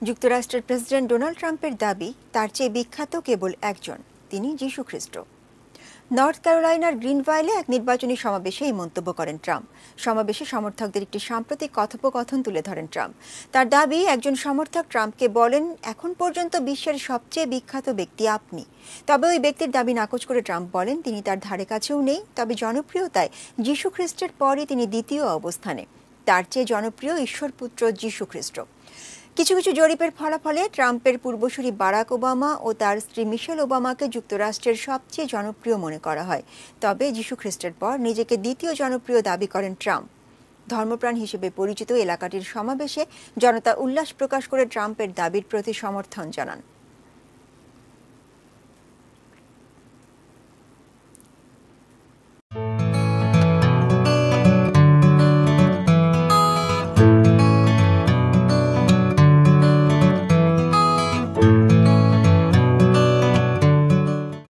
যুক্তরাষ্ট্রের president Donald ট্রাম্পের দাবি তার চেয়ে বিখ্যাত কেবল একজন, তিনি যীশু খ্রিস্ট। নর্থ ক্যারোলাইনার গ্রিনভাইলে এক নির্বাচনী সমাবেশে এই মন্তব্য করেন ট্রাম্প। সমাবেশে সমর্থকদের একটি সাম্প্রতিক কথোপকথন তুলে ধরেন ট্রাম্প। তার দাবি, একজন সমর্থক ট্রাম্পকে বলেন, এখন পর্যন্ত বিশ্বের সবচেয়ে বিখ্যাত ব্যক্তি আপনি। তবে ওই ব্যক্তির দাবি নাকচ করে ট্রাম্প বলেন, তিনি তার ধারে কাছেও নেই, তবে জনপ্রিয়তায় যীশু খ্রিস্টের পরই তিনি দ্বিতীয় অবস্থানে। তার চেয়ে জনপ্রিয় ঈশ্বরপুত্র যীশু খ্রিস্ট। কিছু কিছু জরিপের ফলাফলে ট্রাম্পের পূর্বসূরি বারাক ওবামা ও তার স্ত্রী মিশেল ওবামাকে যুক্তরাষ্ট্রের সবচেয়ে জনপ্রিয় মনে করা হয়। তবে যীশু খ্রিস্টের পর নিজেকে দ্বিতীয় জনপ্রিয় দাবি করেন ট্রাম্প। ধর্মপ্রাণ হিসেবে পরিচিত এলাকাটির সমাবেশে জনতা উল্লাস প্রকাশ করে ট্রাম্পের দাবির প্রতি সমর্থন জানান।